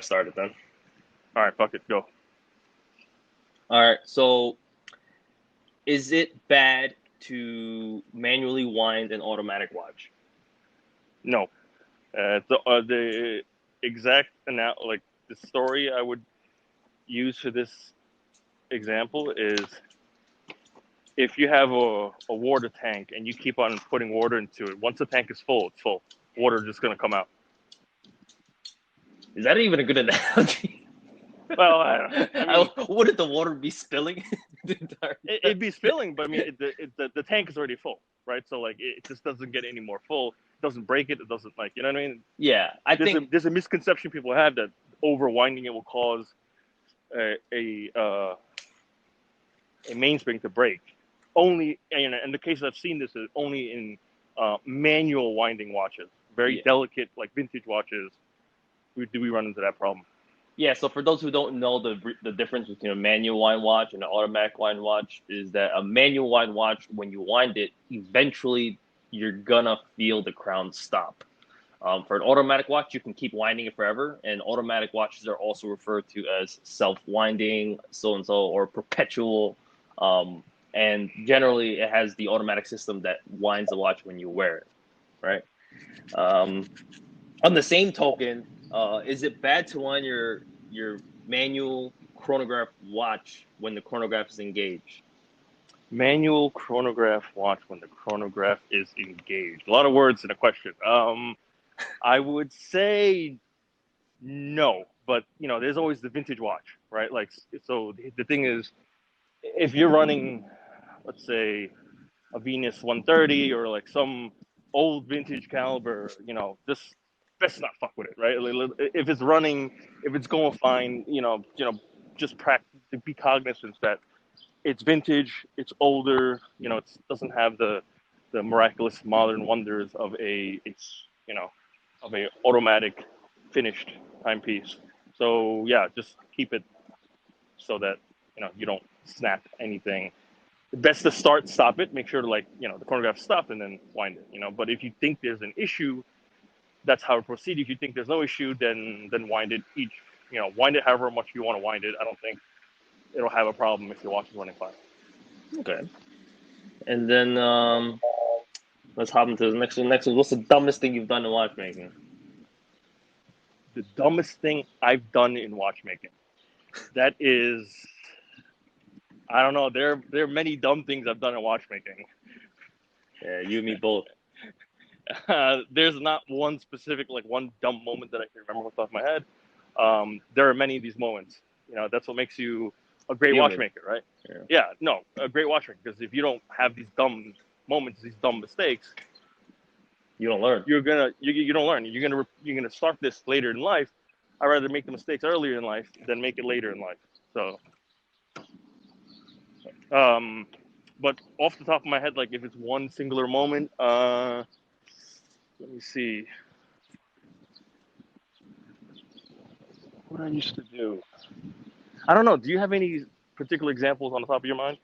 Started then. All right, fuck it, go. All right. So, is it bad to manually wind an automatic watch? No, the exact like the story I would use for this example is if you have a water tank and you keep on putting water into it. Once the tank is full, it's full. Water is just gonna come out. Is that even a good analogy? Well, I mean, Wouldn't the water be spilling the entire time? it'd be spilling, but I mean, the tank is already full, right? So like, it just doesn't get any more full. It doesn't break it. It doesn't, like, you know what I mean? Yeah, I There's a think. there's a misconception people have that overwinding it will cause a mainspring to break. Only, and the cases I've seen this is only in manual winding watches, very Yeah. delicate, like vintage watches. We run into that problem. Yeah, so for those who don't know, the difference between a manual wind watch and an automatic wind watch is that a manual wind watch, when you wind it, eventually you're gonna feel the crown stop. For an automatic watch, you can keep winding it forever, and automatic watches are also referred to as self-winding, so and so, or perpetual. And generally, it has the automatic system that winds the watch when you wear it, right? Um, on the same token, is it bad to wind your manual chronograph watch when the chronograph is engaged? Manual chronograph watch when the chronograph is engaged. A lot of words in a question. I would say no, but there's always the vintage watch, right? Like, so the thing is, if you're running, let's say, a Venus 130 or like some old vintage caliber, just best not fuck with it, right? If it's running, if it's going fine, just practice, be cognizant that it's vintage, it's older, it doesn't have the miraculous modern wonders of a automatic finished timepiece. So yeah, just keep it so that you don't snap anything. Best to stop it, make sure to, like, the chronograph stop and then wind it. But if you think there's an issue, that's how it proceed. If you think there's no issue, then wind it wind it however much you want to wind it. I don't think it'll have a problem if your watch is running fine. Okay. And then let's hop into the next one. Next one, what's the dumbest thing you've done in watchmaking? The dumbest thing I've done in watchmaking. That is, I don't know. There are many dumb things I've done in watchmaking. Yeah, you and me both. There's not one specific, like, one dumb moment that I can remember off the top of my head. There are many of these moments. That's what makes you a great Human. watchmaker, right? Yeah. Yeah, no, a great watchmaker. Because if you don't have these dumb moments, these dumb mistakes, You don't learn. you don't learn. You're gonna start this later in life. I'd rather make the mistakes earlier in life than make it later in life. So, but off the top of my head, like, if it's one singular moment, let me see. What I used to do. I don't know. Do you have any particular examples on the top of your mind?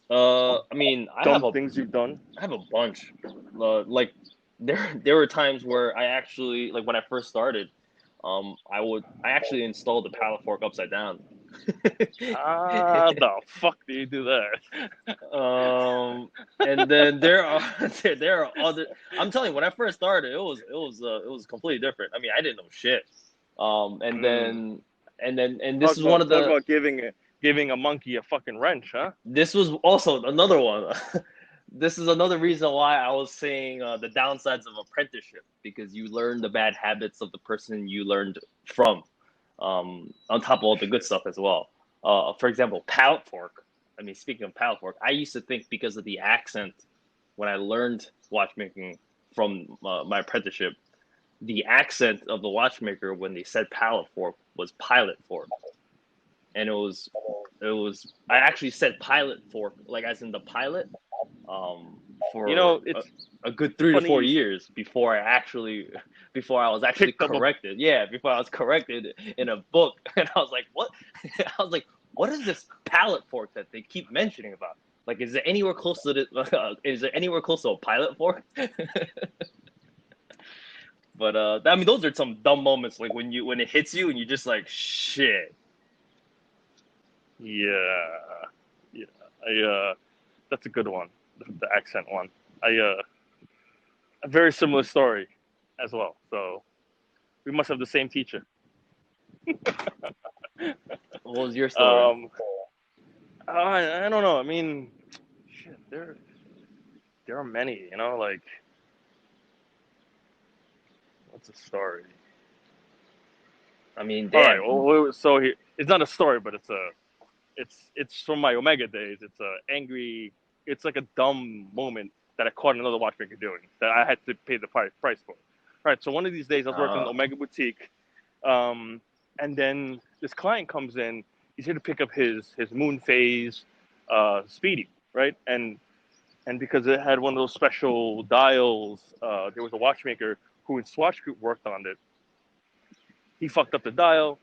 I mean, Dumb things you've done? I have a bunch. Like there were times where I actually, like when I first started, I actually installed the pallet fork upside down. The fuck do you do that? And then there are there are other. I'm telling you, when I first started, it was completely different. I mean, I didn't know shit. And then this is one of Talk the. about giving a monkey a fucking wrench, huh? This was also another one. This is another reason why I was saying the downsides of apprenticeship, because you learn the bad habits of the person you learned from, on top of all the good stuff as well. For example, pallet fork. I mean, speaking of pallet fork, I used to think because of the accent when I learned watchmaking from my apprenticeship, the accent of the watchmaker when they said pallet fork was pilot fork, and it was I actually said pilot fork, like as in the pilot, for It's a good 3 to 4 years before I was actually picked up a. corrected. Yeah, before I was corrected in a book, and I was like, what? I was like, what is this pallet fork that they keep mentioning about? Like, is it anywhere close to is it anywhere close to a pilot fork? But I mean, those are some dumb moments, like when it hits you and you're just like, shit. Yeah, yeah. That's a good one. The accent one. A very similar story, as well. So we must have the same teacher. What was your story? I don't know. I mean, shit. There are many. Like, what's a story? I mean, All right. damn. Well, so it's not a story, but it's from my Omega days. It's a angry. It's like a dumb moment that I caught another watchmaker doing that I had to pay the price for. All right. So one of these days, I was working in the Omega boutique, and then this client comes in. He's here to pick up his moon phase, speedy, right? And because it had one of those special dials, there was a watchmaker who in Swatch Group worked on it. He fucked up the dial.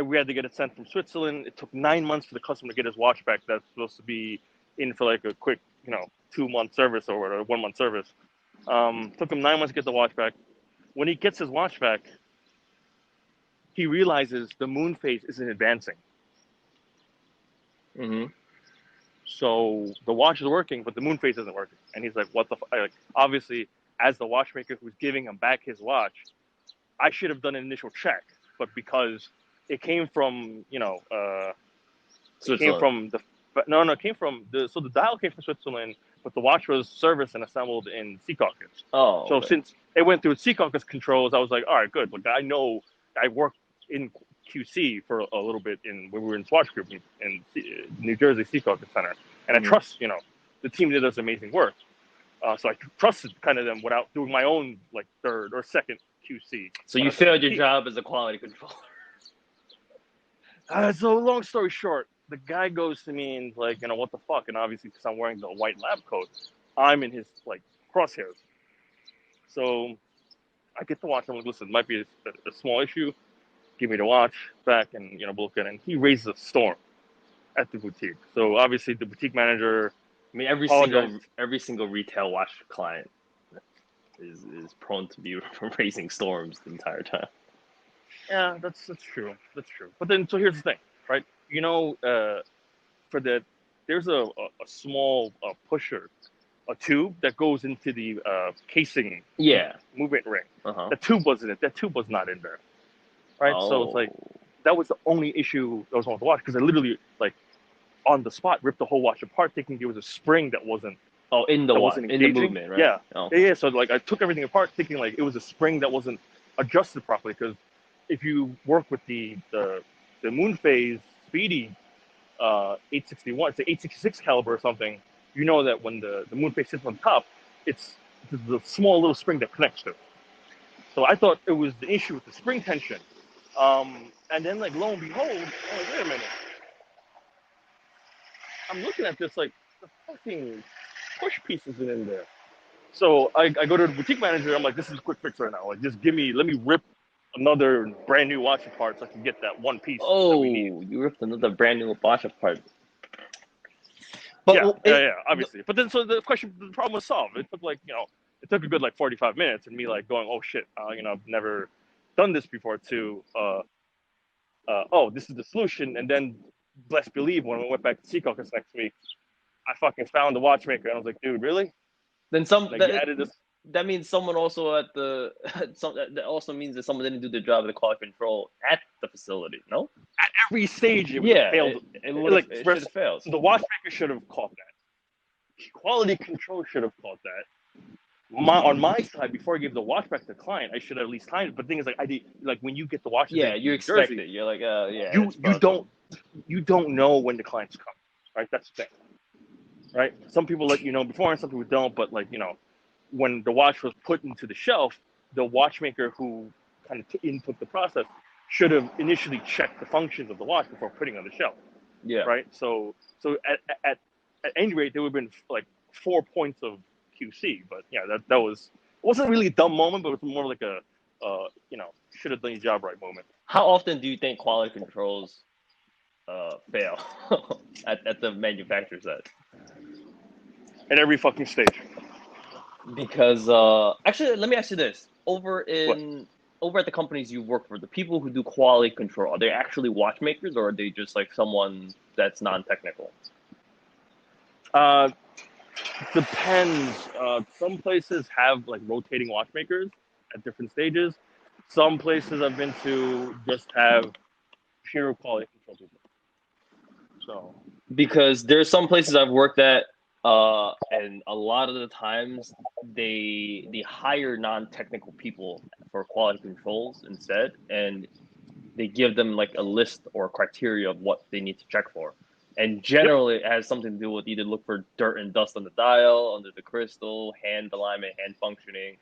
We had to get it sent from Switzerland. It took 9 months for the customer to get his watch back. That's supposed to be in for like a quick, 2-month service or whatever, 1-month service. Took him 9 months to get the watch back. When he gets his watch back, he realizes the moon phase isn't advancing. Mm-hmm. So the watch is working, but the moon phase isn't working. And he's like, what the like, obviously, as the watchmaker who's giving him back his watch, I should have done an initial check. But because it came from, it came from so the dial came from Switzerland, but the watch was serviced and assembled in Sea Caucus. Oh, So okay. since it went through Sea Caucus controls, I was like, all right, good. Like, I know I worked in QC for a little bit when we were in Swatch Group in New Jersey Sea Caucus Center, and I trust, the team that does amazing work. So I trusted kind of them without doing my own like third or second QC. So you failed your job as a quality controller. So long story short, the guy goes to me and like, what the fuck? And obviously, because I'm wearing the white lab coat, I'm in his like crosshairs. So I get the watch. I'm like, listen, it might be a small issue. Give me the watch back, and we'll look at it. And he raises a storm at the boutique. So obviously, the boutique manager. I mean, every single retail watch client is prone to be raising storms the entire time. Yeah, that's true. That's true. But then, so here's the thing, right? There's a small pusher, a tube that goes into the casing. Yeah. Movement ring. Uh-huh. The tube wasn't it. That tube was not in there, right? Oh. So it's like that was the only issue that was wrong with the watch, because I literally like on the spot ripped the whole watch apart, thinking there was a spring that wasn't. Oh, in the watch, in the movement, right? Yeah. Oh. Yeah. So like I took everything apart, thinking like it was a spring that wasn't adjusted properly, because if you work with the moon phase speedy 861, it's an 866 caliber or something, you know that when the moon phase sits on top, it's the small little spring that connects to it. So I thought it was the issue with the spring tension. And then like lo and behold, I'm like, wait a minute. I'm looking at this like the fucking push piece isn't in there. So I go to the boutique manager. I'm like, this is a quick fix right now. Like, just let me rip another brand new watch apart so I can get that one piece. Oh, you ripped another brand new watch apart. But yeah, obviously. But then, so the problem was solved. It took it took a good 45 minutes, and me like going, oh shit, I've never done this before too. Oh, this is the solution. And then, bless believe, when we went back to Sea Caucus next week, I fucking found the watchmaker, and I was like, dude, really? Then added this. That means someone also that also means that someone didn't do the job of the quality control at the facility. No, at every stage it failed. It should have failed. So the watchmaker should have caught that. Quality control should have caught that. On my side, before I gave the watch back to the client, I should have at least timed it. But the thing is, I did when you get the watch. Yeah, you expect it. You're like, yeah. You don't know when the clients come, right? That's the thing, right? Some people let you know before, and some people don't. But when the watch was put into the shelf, the watchmaker who kind of input the process should have initially checked the functions of the watch before putting it on the shelf. Yeah. Right. So at any rate, there would have been 4 points of QC. But yeah, that wasn't really a dumb moment, but it was more like a should have done your job right moment. How often do you think quality controls fail at the manufacturer side? At every fucking stage. Because actually, let me ask you this: What? over at the companies you work for, the people who do quality control, are they actually watchmakers or are they just like someone that's non-technical? Uh, Depends. Some places have like rotating watchmakers at different stages. Some places I've been to just have pure quality control people. So Because there's some places I've worked at, and a lot of the times they hire non-technical people for quality controls instead, and they give them like a list or criteria of what they need to check for. And yep. generally, it has something to do with either look for dirt and dust on the dial, under the crystal, hand alignment, hand functioning.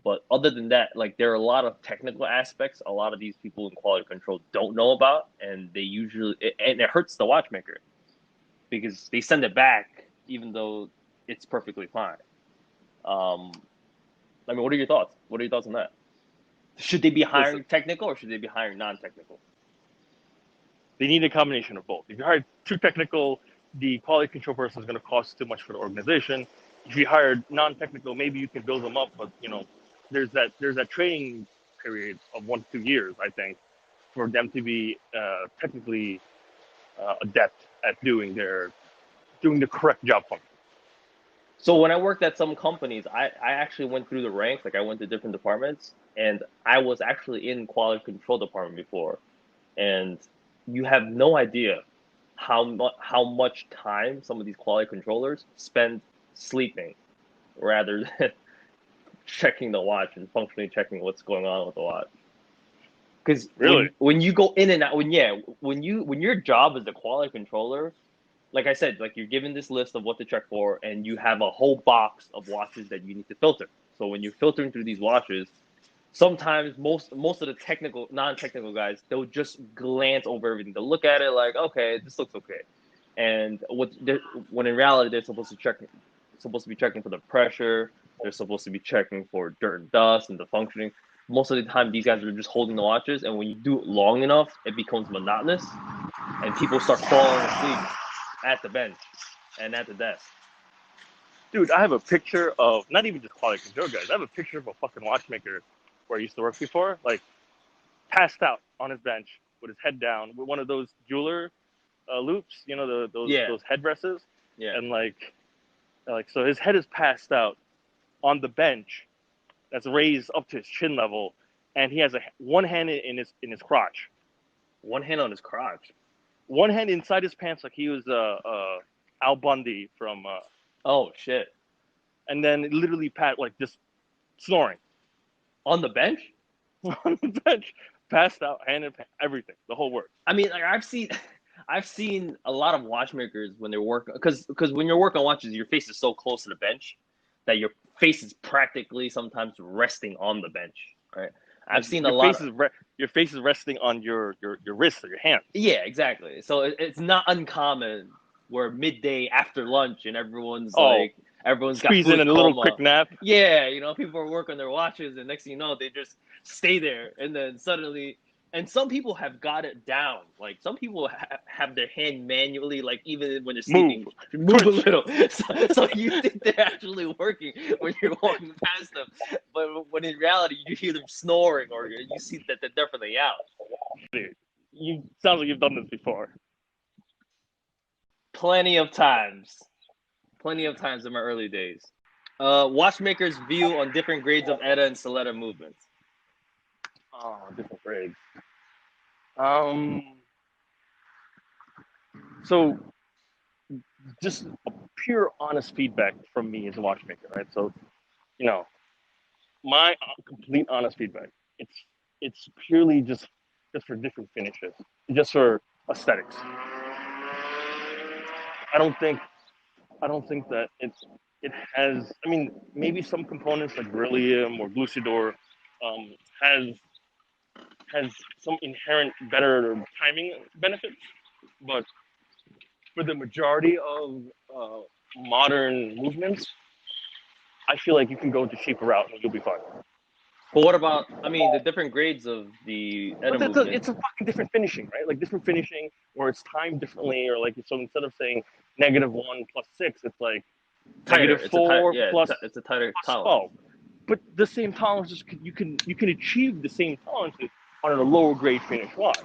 But other than that, like there are a lot of technical aspects a lot of these people in quality control don't know about, and and it hurts the watchmaker because they send it back even though it's perfectly fine. Um, I mean, what are your thoughts? What are your thoughts on that? Should they be Listen, hiring technical or should they be hiring non-technical? they need a combination of both. If you hire too technical, the quality control person is going to cost too much for the organization. If you hire non-technical, maybe you can build them up, but there's that training period of 1 to 2 years, I think, for them to be technically adept at doing the correct job function. So when I worked at some companies, I actually went through the ranks. Like I went to different departments, and I was actually in quality control department before. And you have no idea how much time some of these quality controllers spend sleeping rather than checking the watch and functionally checking what's going on with the watch. Because Really? when you go in and out, when your job as a quality controller, like I said, like you're given this list of what to check for, and you have a whole box of watches that you need to filter. So when you're filtering through these watches, sometimes most of the non-technical guys, they'll just glance over everything. They'll look at it like, okay, this looks okay, and when in reality they're supposed to be checking for the pressure. They're supposed to be checking for dirt and dust and the functioning. Most of the time, these guys are just holding the watches, and when you do it long enough, it becomes monotonous, and people start falling asleep at the bench and at the desk. Dude, I have a picture of not even just quality control guys. I have a picture of a fucking watchmaker where I used to work before, like passed out on his bench with his head down with one of those jeweler loops, those Yeah, those headresses, yeah. and like so his head is passed out on the bench that's raised up to his chin level, and he has one hand in his crotch, One hand on his crotch. one hand inside his pants like he was Al Bundy from, Oh shit! and then literally like just snoring On the bench? on the bench, passed out, hand in pants, everything, the whole work. I mean, like I've seen a lot of watchmakers when they're working, because when you're working on watches, your face is so close to the bench that your face is practically sometimes resting on the bench, right? I've seen a Your lot. face is your face is resting on your wrist or your hand. Yeah, exactly. So it's not uncommon where midday after lunch and Oh, everyone's got squeeze in a food little quick coma. nap. Yeah, people are working their watches, and next thing you know, they just stay there, and then suddenly, and some people have got it down. Like some people have their hand manually, like even when they're Move, sleeping, move a twitch. little. So you think they're actually working when you're walking past them, but when in reality you hear them snoring, or you see that they're definitely out. You sounds like you've done this before. Plenty of times. Plenty of times in my early days. Watchmaker's view on different grades of ETA and Selitta movements. Oh, different grades. Um, so just pure honest feedback from me as a watchmaker, right? So, you know, my complete honest feedback. It's purely just for different finishes, just for aesthetics. I don't think I don't think that it has. I mean, maybe some components like beryllium or glucidor um, has has some inherent better timing benefits, but for the majority of modern movements, I feel like you can go the cheaper route and you'll be fine. But what about, I mean, the different grades of the ETA But movement? it's a fucking different finishing, right? Like different finishing, or it's timed differently, or like so instead of saying -1 +6, it's like Tighter. -4 Yeah, plus it's a tighter plus tolerance. 12. but the same tolerances you can achieve the same tolerances on a lower grade finish watch.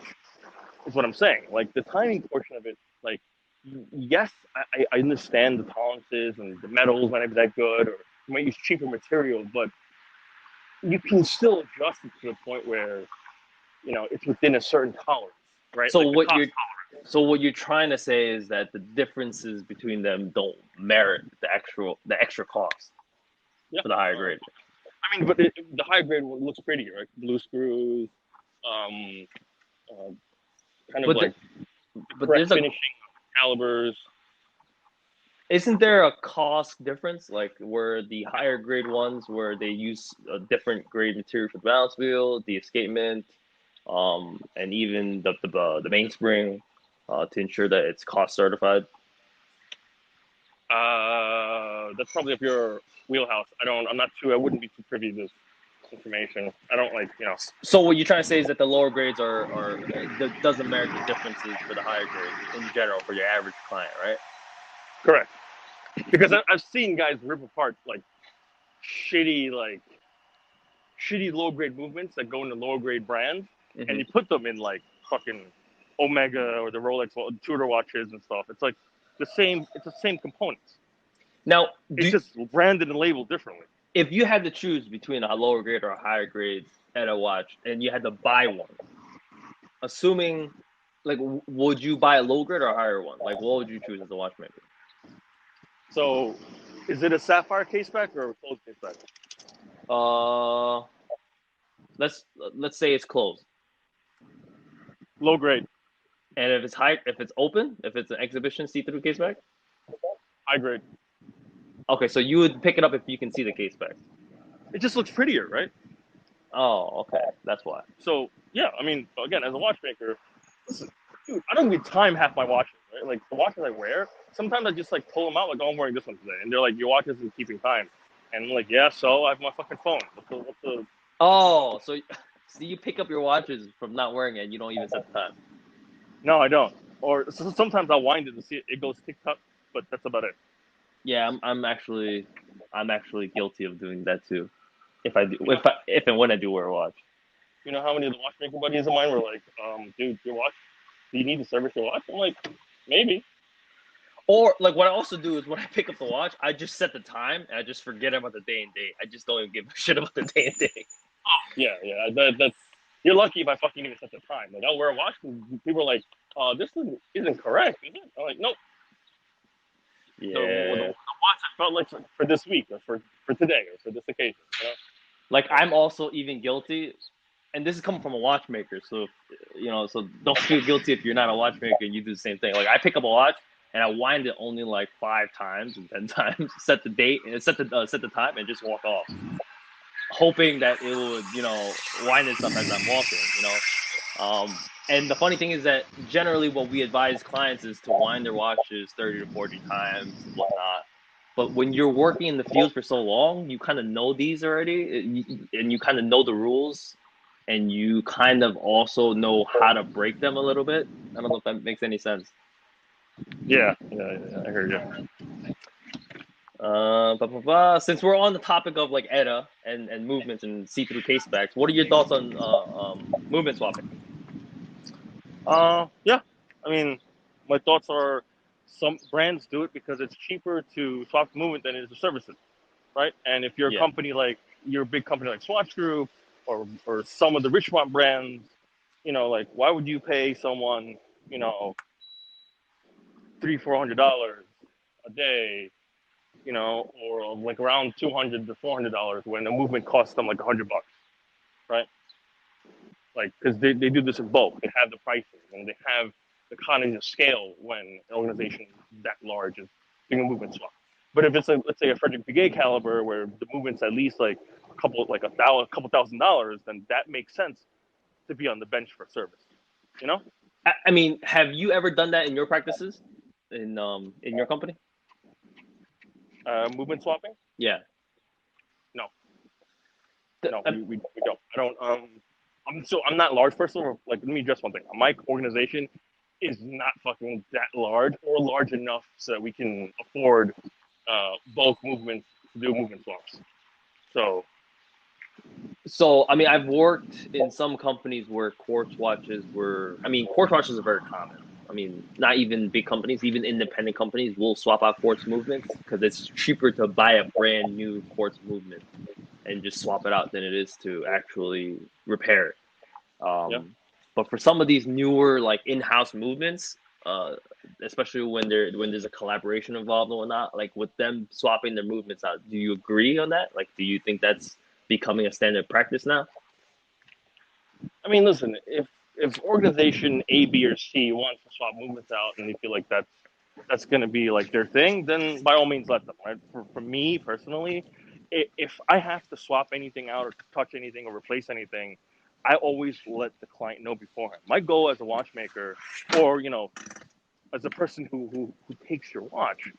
Is what I'm saying. Like the timing portion of it, like yes, I understand the tolerances and the metals might not be that good, or you might use cheaper material, but you can still adjust it to the point where it's within a certain tolerance, right? So Like the what cost you're so what you're trying to say is that the differences between them don't merit the extra cost yeah. for the higher grade. I mean, but the high grade one looks prettier, right? Blue screws, um, uh, kind of But like but correct finishing calibers. isn't there a cost difference, like where the higher grade ones where they use a different grade material for the balance wheel, the escapement, and even the mainspring, to ensure that it's cost certified? That's probably up your wheelhouse. I'm not too. I wouldn't be too privy to this information. I don't So what you're trying to say is that the lower grades doesn't merit the differences for the higher grades in general for your average client, right? correct. Because I've seen guys rip apart like shitty low grade movements that go into lower grade brands, and Mm-hmm. you put them in like fucking Omega or the Rolex Tudor watches and stuff. It's like the same. It's the same components. Now, It's just branded and labeled differently. if you had to choose between a lower grade or a higher grade at a watch, and you had to buy one, assuming, like, would you buy a low grade or a higher one? Like, what would you choose as a watchmaker? So, is it a sapphire caseback or a closed caseback? Uh, let's say it's closed, Low grade, and if it's open, if it's an exhibition see-through case back, high grade. okay, so you would pick it up if you can see the case back. It just looks prettier, right? Oh, okay, that's why. So yeah, I mean, again, as a watchmaker, listen, dude, I don't even time half my watches, right? Like the watches I wear, sometimes I just like pull them out, like, oh, I'm wearing this one today, and they're like, your watch isn't keeping time, and I'm like, yeah, so I have my fucking phone. What's the? Oh, so you pick up your watches from not wearing it, and you don't even set the time. No, I don't. Or sometimes I'll wind it and see it goes tick tock, but that's about it. Yeah, I'm actually guilty of doing that too. If and when I do wear a watch. You know how many of the watchmaker buddies of mine were like, dude, your watch, do you need to service your watch? I'm like, maybe. Or like what I also do is when I pick up the watch, I just set the time and I just forget about the day and date. I just don't even give a shit about the day and date. Yeah, that's. You're lucky if I fucking even set the time. Like I'll wear a watch and people are like, this isn't correct, is it? I'm like, nope. The Yeah. watch I felt like for this week or for today or for this occasion. You know? Like I'm also even guilty, and this is coming from a watchmaker. So so don't feel guilty if you're not a watchmaker and you do the same thing. Like I pick up a watch and I wind it only like 5 times and 10 times, set the date and set the time and just walk off, hoping that it would wind itself as I'm walking. And the funny thing is that generally what we advise clients is to wind their watches 30 to 40 times and whatnot. But when you're working in the field for so long, you kind of know these already, and you kind of know the rules, and you kind of also know how to break them a little bit. I don't know if that makes any sense. Yeah, I heard you. Since we're on the topic of like ETA and movements and see-through casebacks, what are your thoughts on movement swapping? Yeah. I mean, my thoughts are some brands do it because it's cheaper to swap the movement than it is to service it, right? And if you're a Yeah. company like you're a big company like Swatch Group or some of the Richmond brands, like why would you pay someone, $300-400 a day, or like around $200 to $400 when the movement costs them like $100, right? Like because they do this in bulk, they have the pricing and they have the economies of scale when an organization that large is doing a movement swap. But if it's let's say a Frederick Piguet caliber where the movement's at least like a couple $1,000, then that makes sense to be on the bench for service. You know? I mean, have you ever done that in your practices in your company? Movement swapping? Yeah. No, The- no, uh, we don't. I don't. I'm not large. First of all, like let me address one thing. My organization is not fucking that large or large enough so that we can afford bulk movements to do movement swaps. So So, I mean, I've worked in some companies where quartz watches are very common. I mean, not even big companies, even independent companies will swap out quartz movements because it's cheaper to buy a brand new quartz movement and just swap it out than it is to actually repair it. Yeah. But for some of these newer, like in-house movements, especially when there's a collaboration involved and whatnot, like with them swapping their movements out, do you agree on that? Like, do you think that's becoming a standard practice now? I mean, listen, if organization A, B, or C wants to swap movements out and they feel like that's going to be like their thing, then by all means let them. Right? For me personally, if I have to swap anything out or touch anything or replace anything, I always let the client know beforehand. My goal as a watchmaker, or as a person who takes your watch,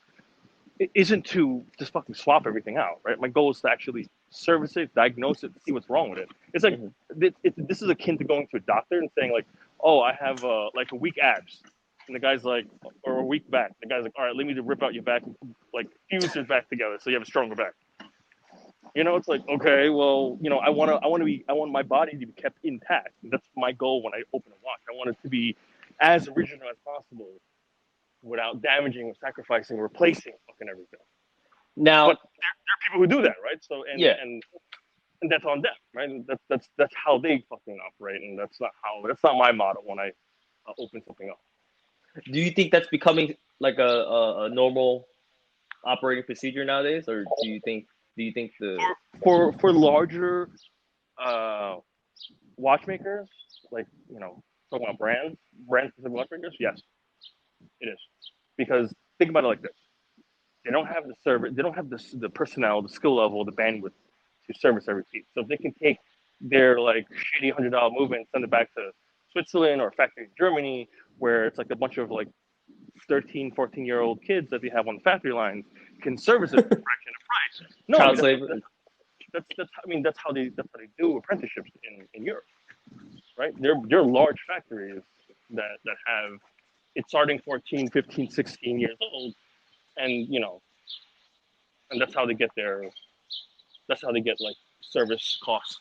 it isn't to just fucking swap everything out, right? My goal is to actually service it, diagnose it, see what's wrong with it. It's like Mm-hmm. this is akin to going to a doctor and saying like, "Oh, I have like a weak abs," and the guy's like, or a weak back. The guy's like, "All right, let me to rip out your back, and like fuse your back together so you have a stronger back." It's like, okay, well, I want my body to be kept intact. That's my goal when I open a watch. I want it to be as original as possible without damaging or sacrificing, or replacing fucking everything. Now, But there are people who do that, right? So yeah. and that's on them, right? And that's how they fucking operate, and that's not my model when I open something up. Do you think that's becoming like a normal operating procedure nowadays, or do you think the For larger uh, watchmakers, like talking about brand specific watchmakers, yes, it is, because think about it like this: they don't have the service, they don't have the personnel, the skill level, the bandwidth to service every piece. So if they can take their like shitty $100 movement and send it back to Switzerland or a factory in Germany, where it's like a bunch of like 13, 14-year-old kids that they have on the factory lines can service it for a fraction of price. No, I child mean labor? that's how they do apprenticeships in Europe, right? They're large factories that have it's starting 14, 15, 16 years old, and and that's how they get like service costs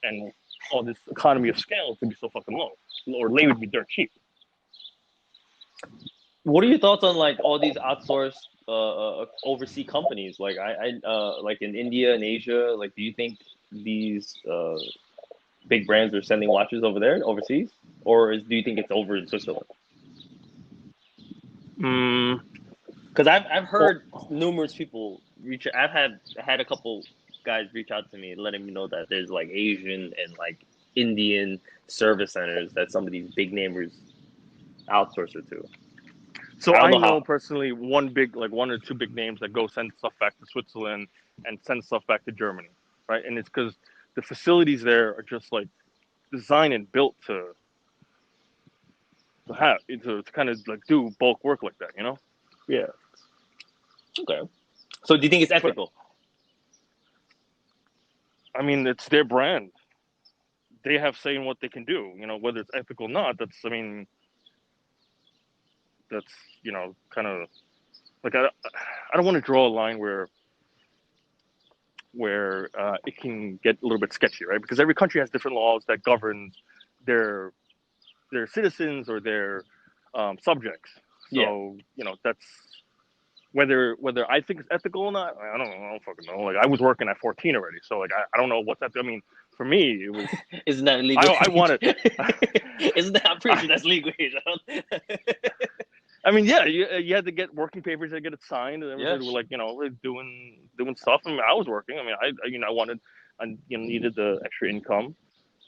and all this economy of scale to be so fucking low, or labor would be dirt cheap. What are your thoughts on like all these outsourced overseas companies? Like like in India and Asia, like do you think these big brands are sending watches over there overseas, or do you think it's over in Switzerland? Mm, Because I've well, heard numerous people reach. I've had a couple guys reach out to me, letting me know that there's like Asian and like Indian service centers that some of these big namers outsource it to. so I don't I know know how. personally one or two big names that go send stuff back to Switzerland and send stuff back to Germany, right? And it's because the facilities there are just like designed and built to kind of like do bulk work like that. Yeah. Okay. So do you think it's But ethical? I mean, it's their brand. They have say in what they can do. Whether it's ethical or not. That's kind of like I don't want to draw a line where it can get a little bit sketchy, right? Because every country has different laws that govern their their citizens or their subjects. Yeah. So that's whether I think it's ethical or not. I don't fucking know. Like I was working at 14 already, so like I don't know what's that. I mean, for me, it was Isn't that legal I age? wanted. Isn't that? I'm pretty sure that's legal age. I mean, yeah, you had to get working papers, you had to get it signed, and Yeah. everybody were like, we're doing stuff. I mean, I was working. I mean, I wanted, needed the extra income.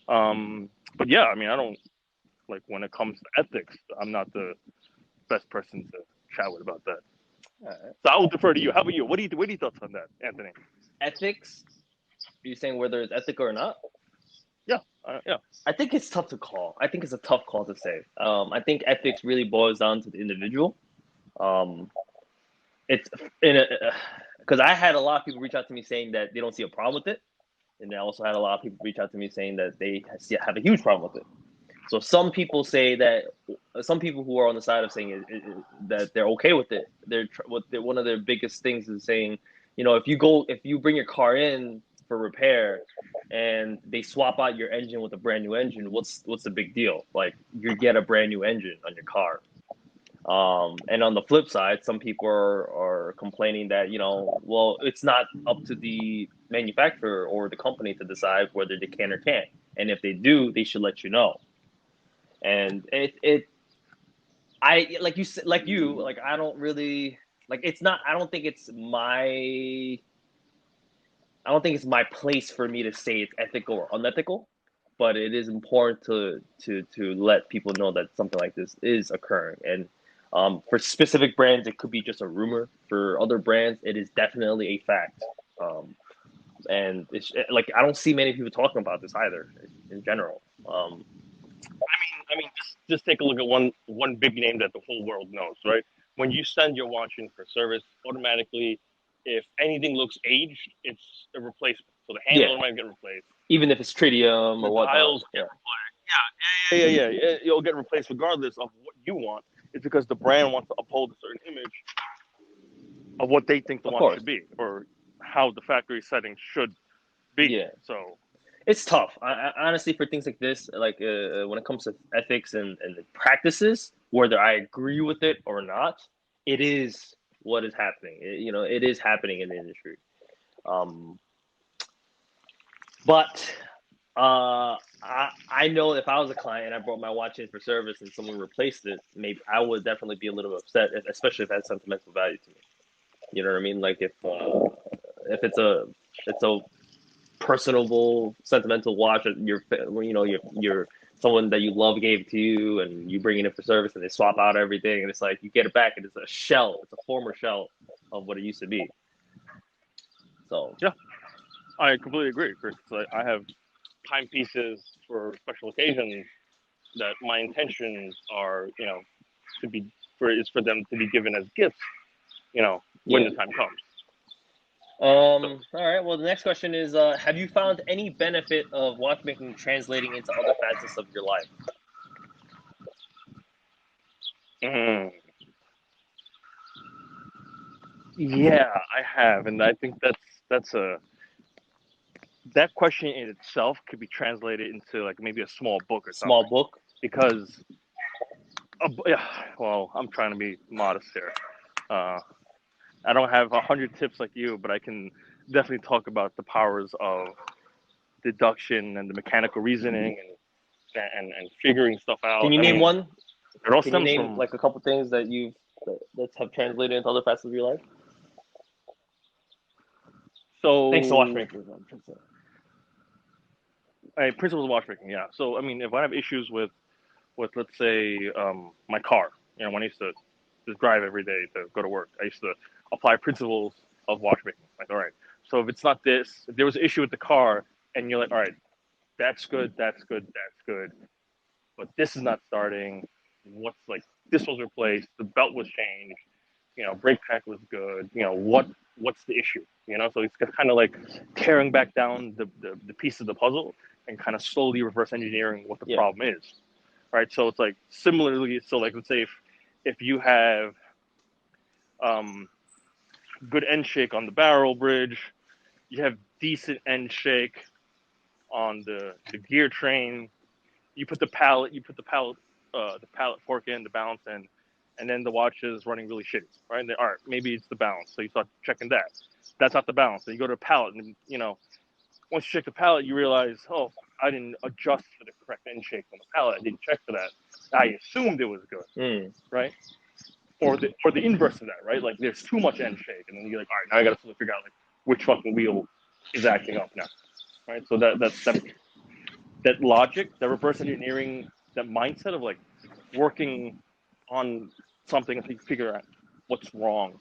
But yeah, I mean, I don't like when it comes to ethics. I'm not the best person to chat with about that. So I will defer to you. How about you? What are your thoughts on that, Anthony? Ethics? You're saying whether it's ethical or not? Yeah, yeah, I think it's tough to call. I think it's a tough call to say. I think ethics really boils down to the individual. Um, it's in a because I had a lot of people reach out to me saying that they don't see a problem with it, and I also had a lot of people reach out to me saying that they have a huge problem with it. So some people say that some people who are on the side of saying that they're okay with it. One of their biggest things is saying, if you bring your car in for repair, and they swap out your engine with a brand new engine, what's the big deal? Like, you get a brand new engine on your car. And on the flip side, some people are complaining that, well, it's not up to the manufacturer or the company to decide whether they can or can't. And if they do, they should let you know. And I don't really like. It's not. I don't think it's my place for me to say it's ethical or unethical, but it is important to let people know that something like this is occurring. And for specific brands, it could be just a rumor. For other brands, it is definitely a fact. And it's like, I don't see many people talking about this either in general. Just take a look at one big name that the whole world knows, right? When you send your watch in for service, automatically, if anything looks aged, it's a replacement. So the handle might get replaced, even if it's tritium or whatnot. Dials get replaced. Yeah. You'll get replaced regardless of what you want. It's because the brand wants to uphold a certain image of what they think the watch should be, or how the factory setting should be. Yeah. So it's tough. I honestly, for things like this, like when it comes to ethics and the practices, whether I agree with it or not, it is what is happening. It is happening in the industry. But I know if I was a client and I brought my watch in for service and someone replaced it, maybe I would definitely be a little bit upset, especially if it has sentimental value to me. You know what I mean? Like, if it's a personable, sentimental watch that your someone that you love gave to you, and you bring it in for service, and they swap out everything, and it's like you get it back, and it's a shell. It's a former shell of what it used to be. So yeah, I completely agree, Chris. I have timepieces for special occasions that my intentions are, for them to be given as gifts, when the time comes. All right. Well, the next question is: have you found any benefit of watchmaking translating into other facets of your life? Yeah, I have, and I think that question in itself could be translated into like maybe a small book or something. Small book? Because, well, I'm trying to be modest here. I don't have 100 tips like you, but I can definitely talk about the powers of deduction and the mechanical reasoning and figuring stuff out. Can you name one? It all Can you stems name from like a couple things that that have translated into other facets of your life? So thanks to Watchmakers. Principles of watchmaking, yeah. So I mean, if I have issues with let's say my car, when I used to just drive every day to go to work, I used to apply principles of watchmaking. Like, all right, so if it's not this, if there was an issue with the car, and you're like, all right, that's good, but this is not starting. What's like this was replaced, the belt was changed, brake pack was good. What's the issue? So it's kind of like tearing back down the piece of the puzzle and kind of slowly reverse engineering what the problem is. Right. So it's like similarly. So like, let's say if you have good end shake on the barrel bridge, you have decent end shake on the gear train. You put the pallet fork in, the balance in, and then the watch is running really shitty, right? And all right, maybe it's the balance. So you start checking that. That's not the balance. So you go to a pallet, and once you check the pallet, you realize, oh, I didn't adjust for the correct end shake on the pallet. I didn't check for that. I assumed it was good, right? Or the inverse of that, right? Like there's too much end shake, and then you're like, all right, now I got to figure out like which fucking wheel is acting up now, right? So that logic, that reverse engineering, that mindset of like working on something until you figure out what's wrong,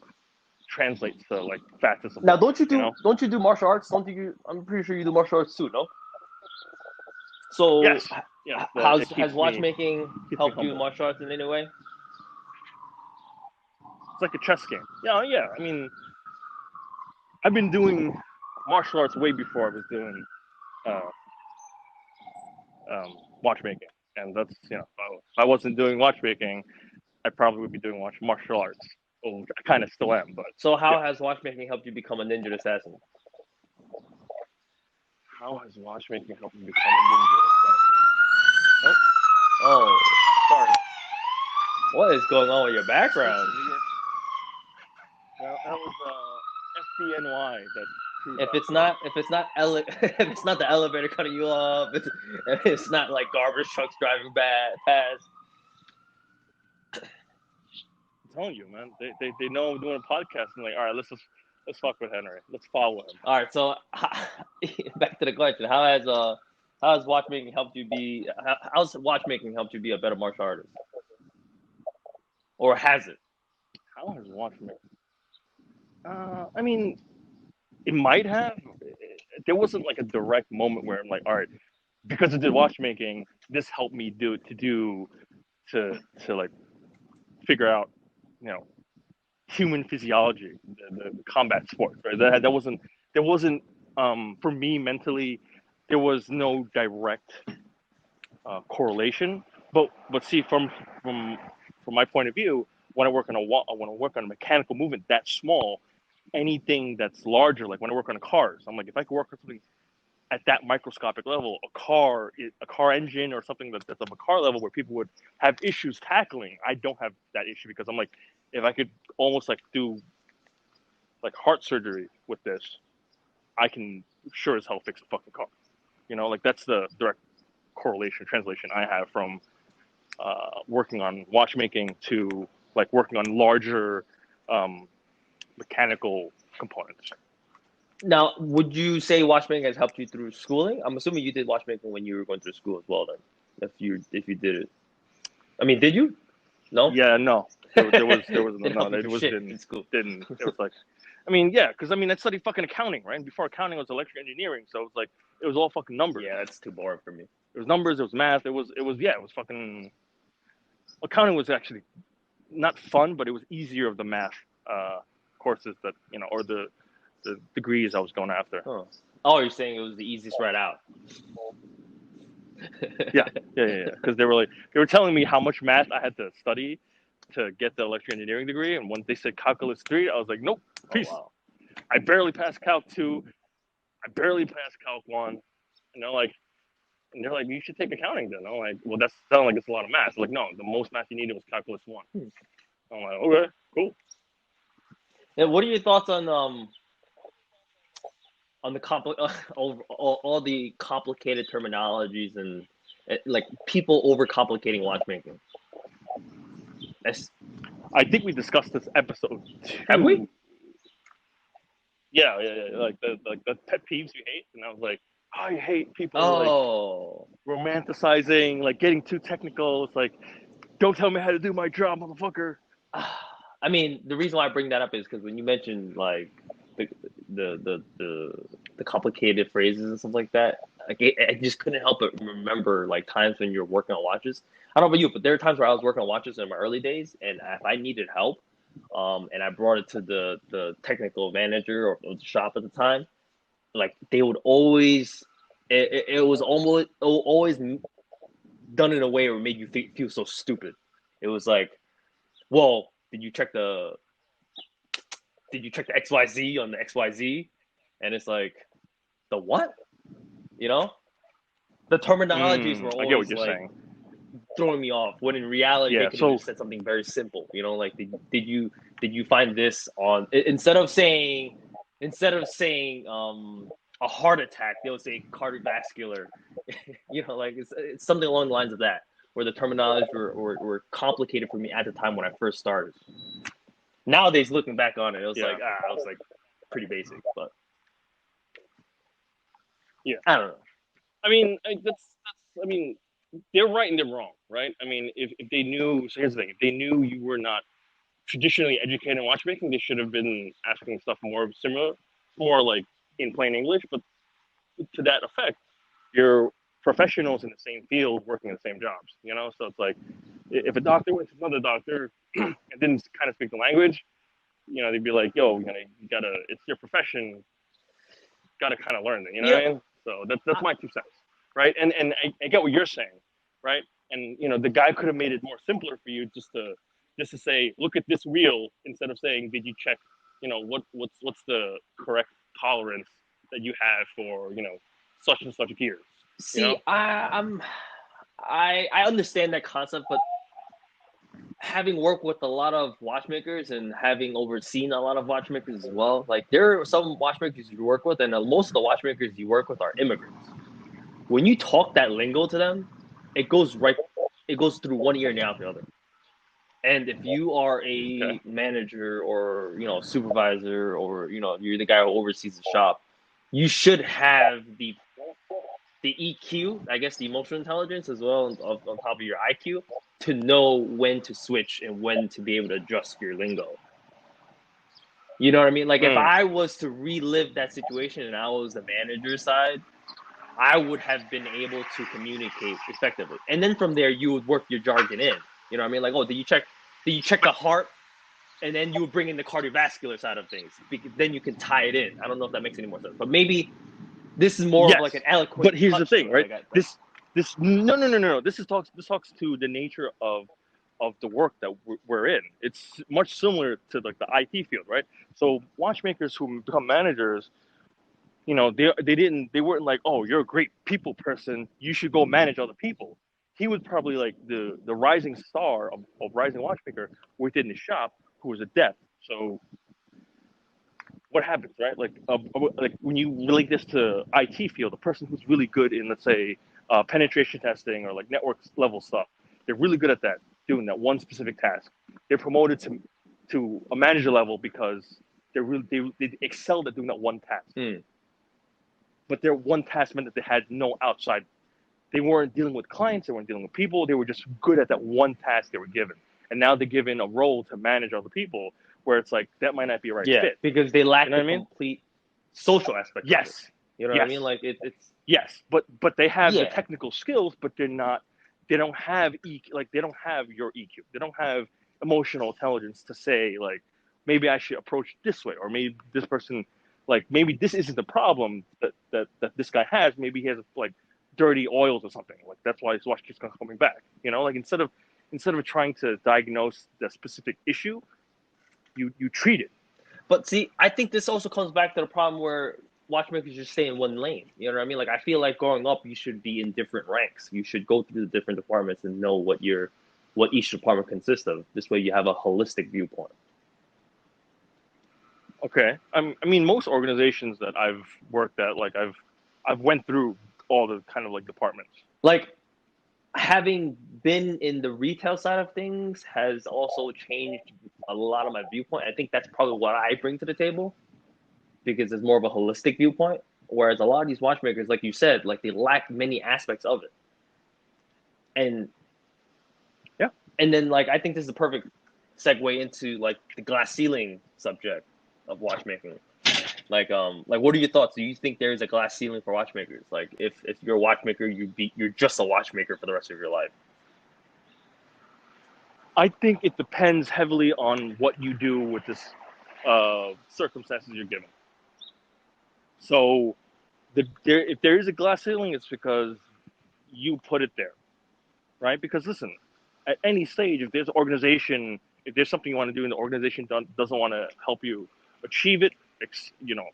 translates to like facets of now. Don't you do martial arts? I'm pretty sure you do martial arts too, no? So yes. Has watchmaking helped you in martial arts in any way? It's like a chess game. Yeah. I mean, I've been doing martial arts way before I was doing watchmaking, and that's if I wasn't doing watchmaking, I probably would be doing martial arts. Well, I kind of still am, but so how has watchmaking helped you become a ninja assassin? How has watchmaking helped me become a ninja assassin? Oh, Sorry. what is going on with your background? Well, that was FDNY. If it's not if it's not the elevator cutting you off, it's not like garbage trucks driving past. I'm telling you, man. They know I'm doing a podcast and like, all right, let's fuck with Henry. Let's follow him. All right, so back to the question: how has watchmaking helped you be? How's watchmaking helped you be a better martial artist, or has it? How has watchmaking? I mean, it might have. There wasn't like a direct moment where I'm like, all right, because I did watchmaking, this helped me to like figure out, you know, human physiology, the combat sports, right? That wasn't there wasn't for me mentally, there was no direct correlation. But see, from my point of view, when I work on a mechanical movement that small, anything that's larger, like when I work on cars, I'm like, if I could work on something at that microscopic level, a car engine or something that's of a car level where people would have issues tackling, I don't have that issue because I'm like, if I could almost like do like heart surgery with this, I can sure as hell fix a fucking car. You know, like that's the direct correlation translation I have from working on watchmaking to like working on larger mechanical components. Now, would you say watchmaking has helped you through schooling? I'm assuming you did watchmaking when you were going through school as well. Then, if you did it, I mean, did you? No. Yeah, no, there was Didn't no, help you it for was shit in school. didn't. It was like, I mean, yeah, because I mean, I studied fucking accounting, right? And before accounting was electrical engineering, so it was like it was all fucking numbers. Yeah, that's too boring for me. It was numbers. It was math. It was fucking. Accounting was actually not fun, but it was easier of the math courses that or the degrees I was going after. Huh. Oh, you're saying it was the easiest route out. Yeah. Because they were telling me how much math I had to study to get the electrical engineering degree, and when they said calculus 3, I was like, nope, Oh peace. wow. I barely passed calc 2. I barely passed calc 1. And they're like, you should take accounting then. I'm like, well, that sounds like it's a lot of math. Like, no, the most math you needed was calculus 1. Hmm. I'm like, okay, cool. And what are your thoughts on the all the complicated terminologies and like people overcomplicating watchmaking? I think we discussed this episode Have we? 2. Yeah. Like the pet peeves you hate, and I was like, oh, you hate people like Oh, romanticizing, like getting too technical. It's like, don't tell me how to do my job, motherfucker. I mean, the reason why I bring that up is because when you mentioned like the the complicated phrases and stuff like that, like I just couldn't help but remember like times when you're working on watches. I don't know about you, but there are times where I was working on watches in my early days, and if I needed help, and I brought it to the technical manager or the shop at the time, like they would always, it was always done in a way where it made you feel so stupid. It was like, well, did you check the XYZ on the XYZ? And it's like, the what? You know? The terminologies were I get what always you're like saying. throwing me off. When in reality, Yeah. they could have So just said something very simple. You know, like did you find this on instead of saying a heart attack, they'll say cardiovascular. You know, like it's something along the lines of that, where the terminologies were complicated for me at the time when I first started. Nowadays, looking back on it, it was yeah, like I was like pretty basic, but yeah. I don't know. I mean, that's. I mean, they're right and they're wrong, right? I mean, if they knew, so here's the thing: if they knew you were not traditionally educated in watchmaking, they should have been asking stuff more similar, more like in plain English. But to that effect, you're professionals in the same field working the same jobs, So it's like if a doctor went to another doctor and didn't kind of speak the language, they'd be like, "Yo, you gotta, it's your profession, gotta kind of learn it." You know Yeah, what I mean? So that's my 2 cents, right? And I get what you're saying, right? And the guy could have made it more simpler for you just to say, look at this wheel instead of saying, did you check, what's the correct tolerance that you have for such and such gears. See, I understand that concept, but having worked with a lot of watchmakers and having overseen a lot of watchmakers as well, like there are some watchmakers you work with, and most of the watchmakers you work with are immigrants. When you talk that lingo to them, it goes through one ear and out the other. And if you are a manager or supervisor, or you're the guy who oversees the shop, you should have the EQ, I guess the emotional intelligence as well, on top of your IQ, to know when to switch and when to be able to adjust your lingo. You know what I mean? Like if I was to relive that situation and I was the manager side, I would have been able to communicate effectively. And then from there, you would work your jargon in. You know what I mean? Like, oh, did you check the heart? And then you would bring in the cardiovascular side of things. Because then you can tie it in. I don't know if that makes any more sense. But maybe this is more of like an eloquent. But here's the thing, right? No. This talks to the nature of the work that we're in. It's much similar to like the IT field, right? So watchmakers who become managers, they weren't like, oh, you're a great people person, you should go manage other people. He was probably like the rising star of rising watchmaker within the shop who was a deaf. So what happens, right? Like when you relate this to IT field, the person who's really good in, let's say, penetration testing or like network level stuff, they're really good at that, doing that one specific task. They're promoted to a manager level because they excelled at doing that one task. But their one task meant that they had no outside. They weren't dealing with clients. They weren't dealing with people. They were just good at that one task they were given. And now they're given a role to manage other people, where it's like that might not be a right fit. Because they lack the complete social aspect. Yes. You know what I mean? Like it's yes, but they have the technical skills, but they don't have they don't have your EQ. They don't have emotional intelligence to say like, maybe I should approach this way, or maybe this person, like maybe this isn't the problem that this guy has. Maybe he has like dirty oils or something. Like that's why his watch keeps coming back. Like instead of trying to diagnose the specific issue, you treat it. But see, I think this also comes back to the problem where watchmakers just stay in one lane. You know what I mean? Like I feel like growing up, you should be in different ranks. You should go through the different departments and know what each department consists of. This way, you have a holistic viewpoint. Okay, I mean, most organizations that I've worked at, like I've went through all the kind of like departments. Like having been in the retail side of things has also changed a lot of my viewpoint. I think that's probably what I bring to the table, because it's more of a holistic viewpoint. Whereas a lot of these watchmakers, like you said, like they lack many aspects of it. And then like I think this is a perfect segue into like the glass ceiling subject of watchmaking. Like what are your thoughts? Do you think there is a glass ceiling for watchmakers? Like if you're a watchmaker, you're just a watchmaker for the rest of your life? I think it depends heavily on what you do with this circumstances you're given. So if there is a glass ceiling, it's because you put it there, right? Because listen, at any stage, if there's an organization, if there's something you want to do and the organization doesn't want to help you achieve it,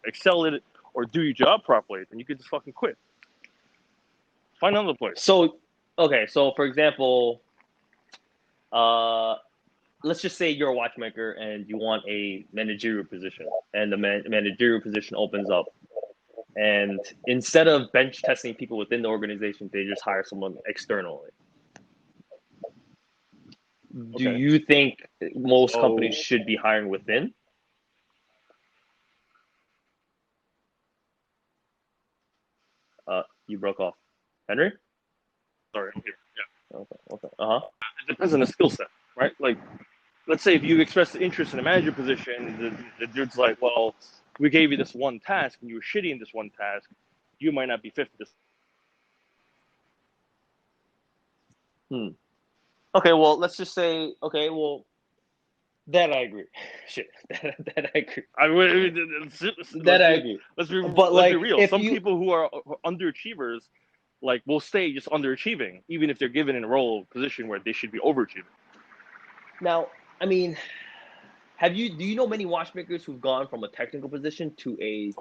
excel at it, or do your job properly, then you can just fucking quit. Find another place. So, okay, so for example, let's just say you're a watchmaker and you want a managerial position, and the managerial position opens up. And instead of bench testing people within the organization, they just hire someone externally. Do you think most companies should be hiring within? You broke off. Henry? Sorry, I'm here. Yeah. Okay. It depends on the skill set, right? Like, let's say if you express interest in a manager position, the dude's like, well, we gave you this one task and you were shitty in this one task, you might not be fit for this. Okay, well, let's just say, that I agree. Shit, that I agree. I agree. Let's be real. Some people who are underachievers, like, will stay just underachieving, even if they're given in a role position where they should be overachieving. Now, I mean, do you know many watchmakers who've gone from a technical position to a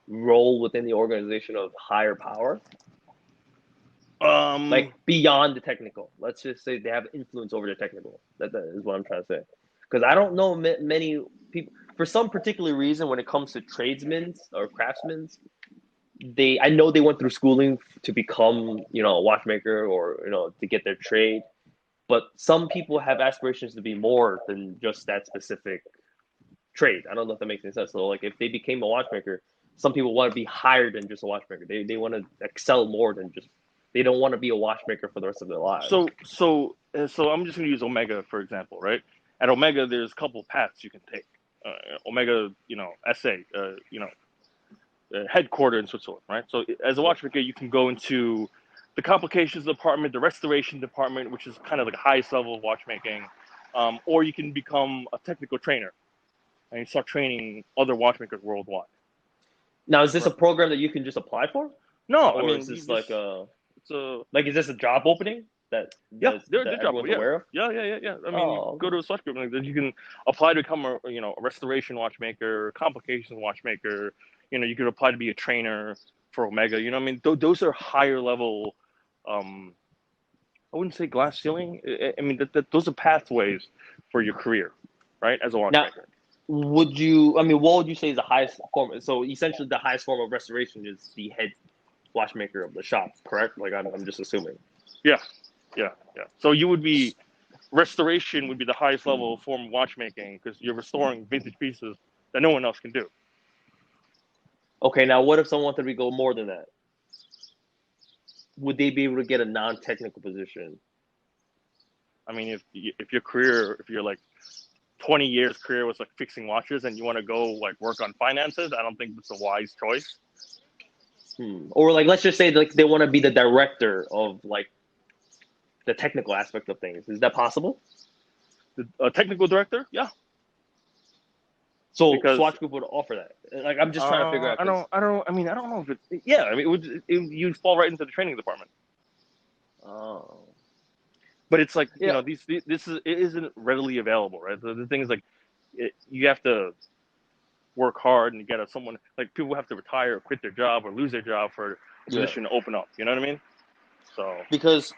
role within the organization of higher power, Um, like beyond the technical. Let's just say they have influence over the technical. That is what I'm trying to say. Because I don't know many people for some particular reason when it comes to tradesmen or craftsmen. I know they went through schooling to become a watchmaker or to get their trade, but some people have aspirations to be more than just that specific trade. I don't know if that makes any sense. So like if they became a watchmaker, some people want to be higher than just a watchmaker. They want to excel more than just. They don't want to be a watchmaker for the rest of their lives. so I'm just going to use Omega for example, right? At Omega, there's a couple paths you can take. Omega, SA, headquartered in Switzerland, right? So as a watchmaker, you can go into the complications department, the restoration department, which is kind of like the highest level of watchmaking, or you can become a technical trainer and you start training other watchmakers worldwide. Now, is this a Right? program that you can just apply for, No, I or is mean you this just it's a is this a job opening that yeah, that they're job, everyone's yeah. aware of? Yeah. I mean, you Oh, go to a Swatch group and then you can apply to become a restoration watchmaker, complications watchmaker. You could apply to be a trainer for Omega. I mean, those are higher level. Um, I wouldn't say glass ceiling. I mean, those are pathways for your career, right? As a now watchmaker. would you? I mean, what would you say is the highest form? So essentially, the highest form of restoration is the head watchmaker of the shop, correct? Like I'm just assuming. Yeah, yeah. So you would be restoration would be the highest level form of watchmaking because you're restoring vintage pieces that no one else can do. Okay, now what if someone wanted to go more than that? Would they be able to get a non-technical position? I mean, if your career, if you're like 20 years career was like fixing watches and you want to go like work on finances, I don't think it's a wise choice. Or like, let's just say like they want to be the director of like the technical aspect of things. Is that possible? A technical director, yeah, So because Swatch Group would offer that. Like I'm just trying to figure out because I mean, I don't know if it. Yeah, I mean, you'd fall right into the training department. oh But it's like yeah. it isn't readily available, right? The thing is like, you have to work hard and get someone like people have to retire or quit their job or lose their job for a Yeah, position to open up. You know what I mean? So because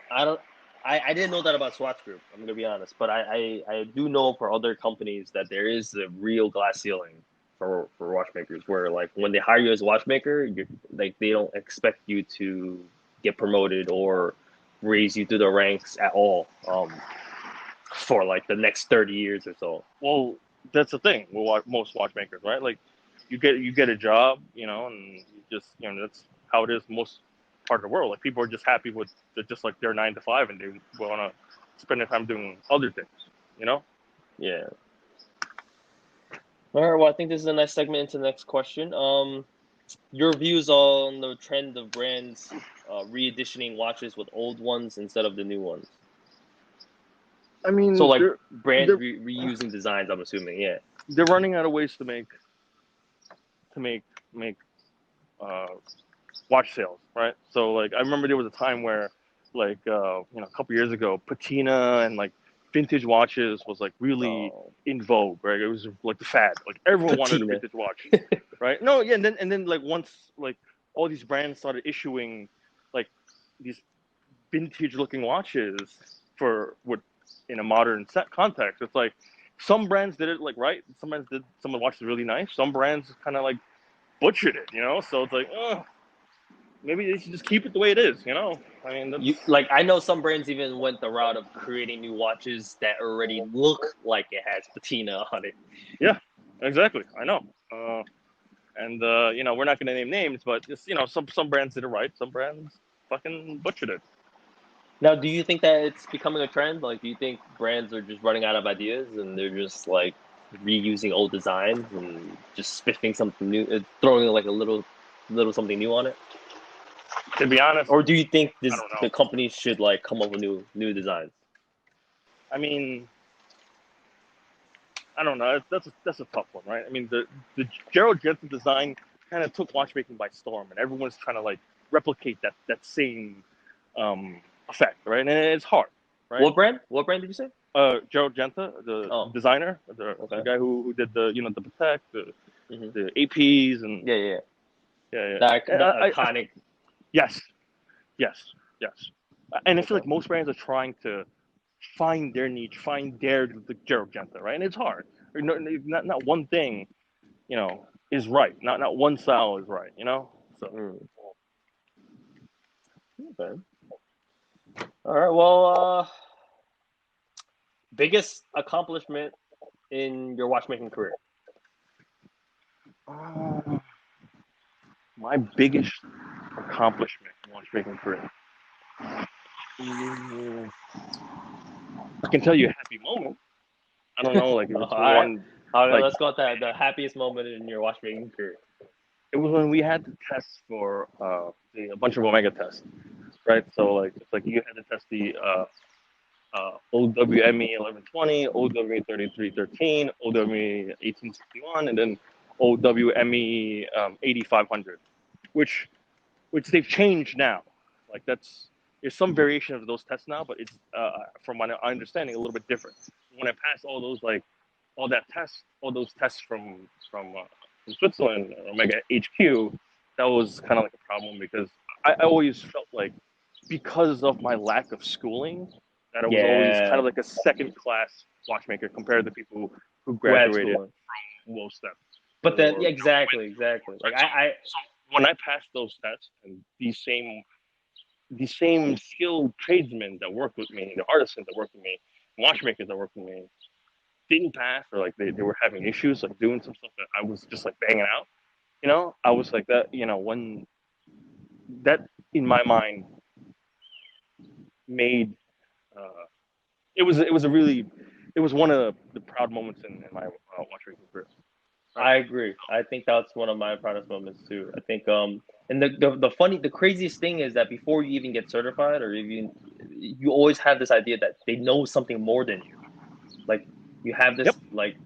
I didn't know that about Swatch Group. I'm gonna be honest, but I do know for other companies that there is a real glass ceiling for watchmakers where like when they hire you as a watchmaker, you like they don't expect you to get promoted or raise you through the ranks at all for like the next 30 years or so. well, that's the thing with most watchmakers, right? Like, you get a job, and you just that's how it is most part of the world. Like people are just happy with just like their 9 to 5, and they want to spend their time doing other things, you know. Yeah. All right. Well, I think this is a nice segment into the next question. Your views on the trend of brands reeditioning watches with old ones instead of the new ones. I So mean, like brands they're reusing designs. I'm assuming. Yeah. they're running out of ways to make uh, watch sales, right? So like I remember there was a time where like a couple years ago, patina and like vintage watches was like really Oh, in vogue, right? It was like the fad. Like everyone wanted a patina. vintage watch, right? No, yeah, and then like once like all these brands started issuing like these vintage looking watches for what in a modern set context, it's like some brands did it like right, some brands did some of the watches really nice, some brands kind of like butchered it. So it's like, maybe they should just keep it the way it is. I mean, that's You like I know some brands even went the route of creating new watches that already look like it has patina on it. yeah, exactly. I know. And we're not going to name names, but just some brands did it right, some brands fucking butchered it. Now, do you think that it's becoming a trend? Like, do you think brands are just running out of ideas and they're just like reusing old designs and just spiffing something new, throwing like a little something new on it? To be honest, Or do you think I this don't know. the companies should like come up with new designs? I mean, I don't know. That's a tough one, right? I mean, the Gerald Jensen design kind of took watchmaking by storm, and everyone's trying to like replicate that same effect, right? And it's hard, right? What brand? What brand did you say? Gerald Genta, the Oh, designer, the okay. guy who did the the Patek, Hmm. the APs, and Yeah, yeah. yeah, The yeah. iconic. Yes, yes, yes. And I feel Okay. like most brands are trying to find their niche, find their the Jargon, right? And it's hard. Not one thing, is right. Not one style is right. So Mm, okay. All right. Well, biggest accomplishment in your watchmaking career? uh, my biggest accomplishment in watchmaking career. Mm, I can tell you a happy moment. I don't know, like if All it's right. one, Okay, like let's go with that. The happiest moment in your watchmaking career. it was when we had to test for a bunch of Omega tests, right? So like it's like you had to test the OWME 1120, OWME 3313, OWME 1861, and then OWME 8500, which they've changed now. Like there's some variation of those tests now, but it's from my understanding a little bit different. When I passed all those tests from Switzerland, Omega HQ, that was kind of like a problem because I always felt like because of my lack of schooling that I was always kind Yeah. of like a second class watchmaker compared to people who Who had graduated schooling? from low step But then, or yeah, exactly, exactly. Like I so when I passed those tests and these same skilled tradesmen that worked with me, the artisans that worked with me, watchmakers that worked with me, didn't pass or like they were having issues like doing some stuff that I was just like banging out. I was like that. When that in my mind made uh, it was a really it was one of the proud moments in my watchmaking career. Right. I agree. I think that's one of my proudest moments too. I think and the craziest thing is that before you even get certified or even you always have this idea that they know something more than you. Like you have Yep. this like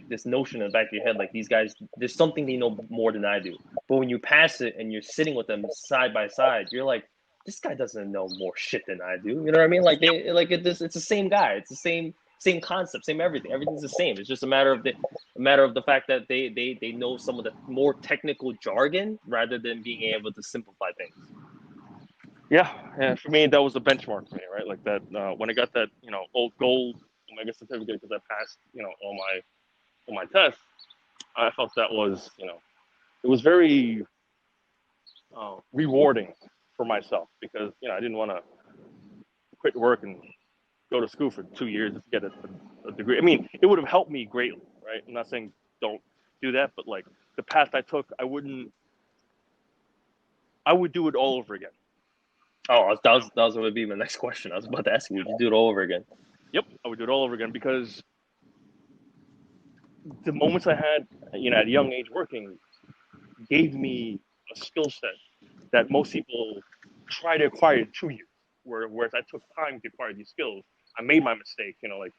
this notion in the back of your head, like these guys, there's something they know more than I do. But when you pass it and you're sitting with them side by side, you're like, this guy doesn't know more shit than I do. You know what I mean? Like they like it's the same guy. It's the same concept, same everything. Everything's the same. It's just a matter of the fact that they know some of the more technical jargon rather than being able to simplify things. Yeah, yeah. For me, that was the benchmark for me, right? Like that when I got that, old gold Omega certificate because I passed, all my tests. I felt that was, it was very rewarding for myself because I didn't want to quit work and go to school for 2 years to get a degree. I mean, it would have helped me greatly, right? I'm not saying don't do that, but like the path I took, I would do it all over again. Oh, that was going to be my next question. I was about to ask you, would you do it all over again? Yep, I would do it all over again because the moments I had, at a young age working, gave me a skill set that most people try to acquire in 2 years. Whereas I took time to acquire these skills, I made my mistake. Like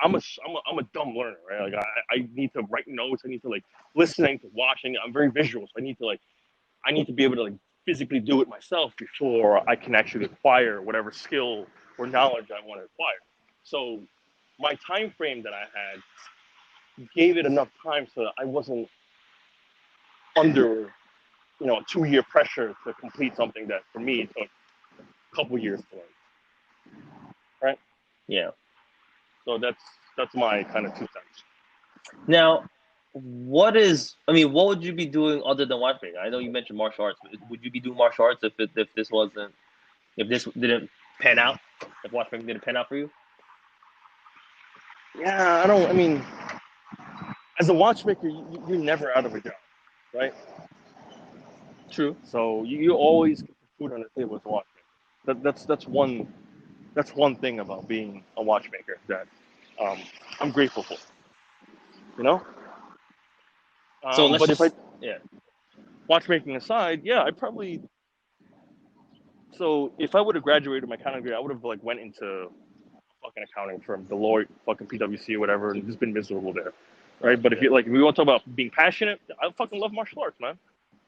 I'm a dumb learner, right? Like I need to write notes. I need to like listen. I need to watch. I'm very visual, so I need to be able to like physically do it myself before I can actually acquire whatever skill or knowledge I want to acquire. So my time frame that I had gave it enough time so that I wasn't under a 2 year pressure to complete something that for me took a couple years to learn. Right. Yeah. So that's my kind of 2 cents. Now, what would you be doing other than watchmaking? I know you mentioned martial arts, but would you be doing martial arts if this didn't pan out? If watchmaking didn't pan out for you? Yeah, I don't. I mean, as a watchmaker, you're never out of a job, right? True. So you always get the food on the table as a watchmaker. That's one thing about being a watchmaker that um, I'm grateful for. You know. So let's But if I just yeah. watchmaking aside, yeah, I probably. So if I would have graduated my accounting degree, I would have like went into fucking accounting firm, Deloitte, fucking PwC, or whatever, and just been miserable there, right? But Yeah. if we want to talk about being passionate, I fucking love martial arts, man.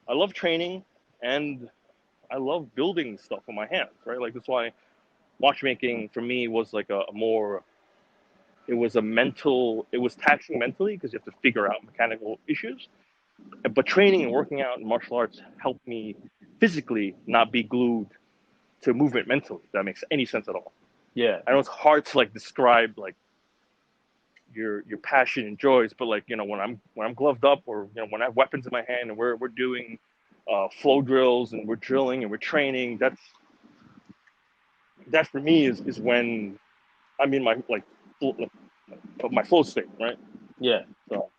I love training, and I love building stuff with my hands, right? Like that's why watchmaking for me was like a more. It was taxing mentally because you have to figure out mechanical issues, But training and working out in martial arts helped me physically not be glued to movement mentally. If that makes any sense at all. Yeah. I know it's hard to like describe like your passion and joys, but like when I'm gloved up, or when I have weapons in my hand and we're doing flow drills and we're drilling and we're training, that for me is when I'm in my my flow state, right? Yeah. So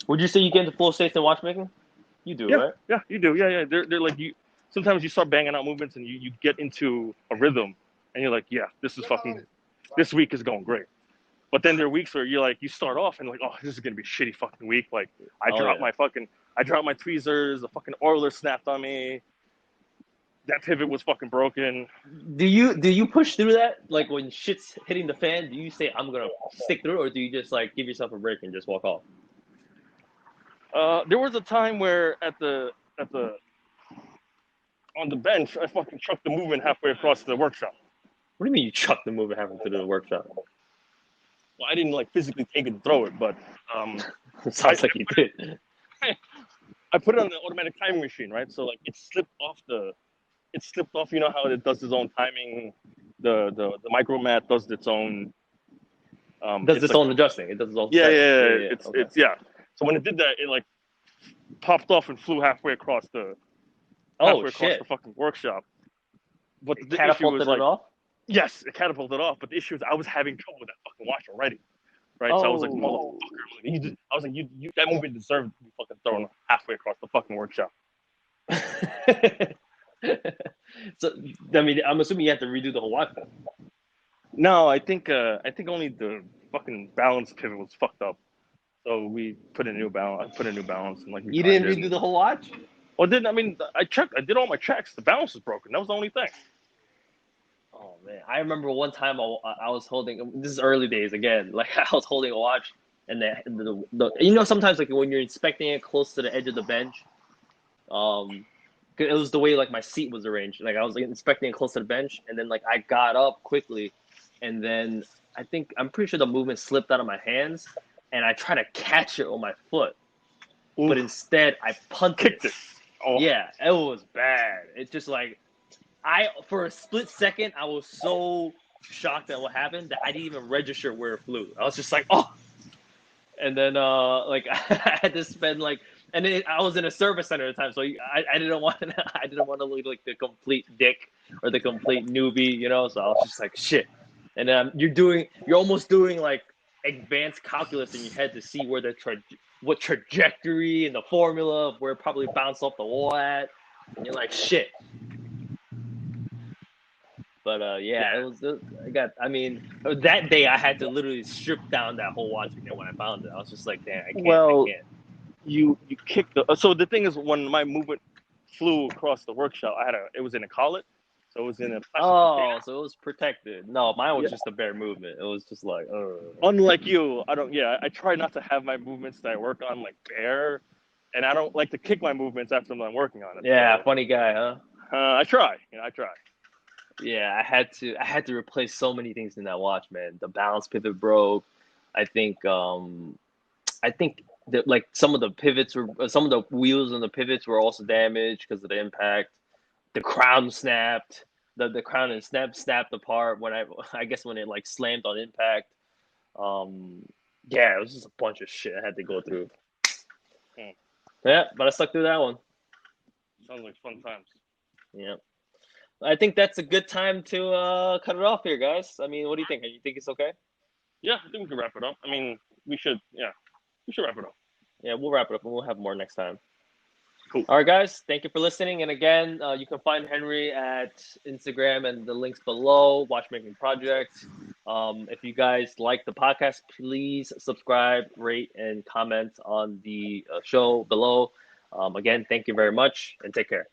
Would you say you get into flow states in watchmaking? You do, yeah, right? yeah, you do, yeah. They're like you. Sometimes you start banging out movements and you get into a rhythm, and you're like, yeah, this week is going great. But then there are weeks where you start off and like, oh, this is gonna be a shitty fucking week. Like Oh yeah. I dropped my tweezers, the fucking oiler snapped on me, that pivot was fucking broken. Do you push through that? Like when shit's hitting the fan, do you say I'm gonna stick through, or do you just like give yourself a break and just walk off? There was a time where at the on the bench, I fucking chucked the movement halfway across the workshop. What do you mean you chuck the move and have to do the workshop? Well, I didn't like physically take it and throw it, but It sounds like you did. I put it on the automatic timing machine, right? So like it slipped off. You know how it does its own timing. The micromat does its own. Does its own adjusting. It does its own. Yeah, setting. yeah. Okay. It's yeah. So when it did that, it like popped off and flew halfway across the fucking workshop. But It the issue was catapulted like, it off. yes, it catapulted off. But the issue is I was having trouble with that fucking watch already, right? So I was like, motherfucker, I was like, you that movement deserved to be fucking thrown halfway across the fucking workshop. So I mean, I'm assuming you have to redo the whole watch. Then. No, I think only the fucking balance pivot was fucked up. So we put in a new balance. I put a new balance and like You didn't redo the whole watch. Well, didn't I mean I checked. I did all my checks. The balance was broken. That was the only thing. Oh man, I remember one time I was holding. This is early days again. Like I was holding a watch, and the sometimes like when you're inspecting it close to the edge of the bench, 'cause it was the way like my seat was arranged. Like I was like, inspecting it close to the bench, and then like I got up quickly, and then I'm pretty sure the movement slipped out of my hands, and I tried to catch it on my foot, but instead I punted it. Oh. Yeah, it was bad. It just like for a split second I was so shocked at what happened that I didn't even register where it flew. I was just like, oh, and then like I had to spend like. And I was in a service center at the time, so I didn't want to look like the complete dick or the complete newbie, So I was just like, shit. And then you're almost doing like advanced calculus in your head to see where what trajectory and the formula of where it probably bounced off the wall at. And you're like, shit. But yeah, it was. That day I had to literally strip down that whole watch again when I found it. I was just like, damn, I can't. Well, I can't. You kicked the. So the thing is, when my movement flew across the workshop, it was in a collet, so it was in a. Oh, so it was protected. No, mine was just a bare movement. It was just like, Unlike you, I don't. Yeah, I try not to have my movements that I work on like bare, and I don't like to kick my movements after I'm working on it. Yeah, so, funny guy, huh? I try. I try. Yeah, I had to replace so many things in that watch, man. The balance pivot broke. I think that like some of the wheels and the pivots were also damaged because of the impact. The crown snapped. The crown and snapped apart when I guess when it like slammed on impact. Yeah, it was just a bunch of shit I had to go through. Yeah, but I stuck through that one. Sounds like fun times. Yeah. I think that's a good time to cut it off here, guys. I mean, what do you think? You think it's okay? Yeah, I think we can wrap it up. I mean, we should wrap it up. Yeah, we'll wrap it up and we'll have more next time. Cool. All right, guys. Thank you for listening. And again, you can find Henry at Instagram and the links below, Watchmaking Project. If you guys like the podcast, please subscribe, rate, and comment on the show below. Again, thank you very much and take care.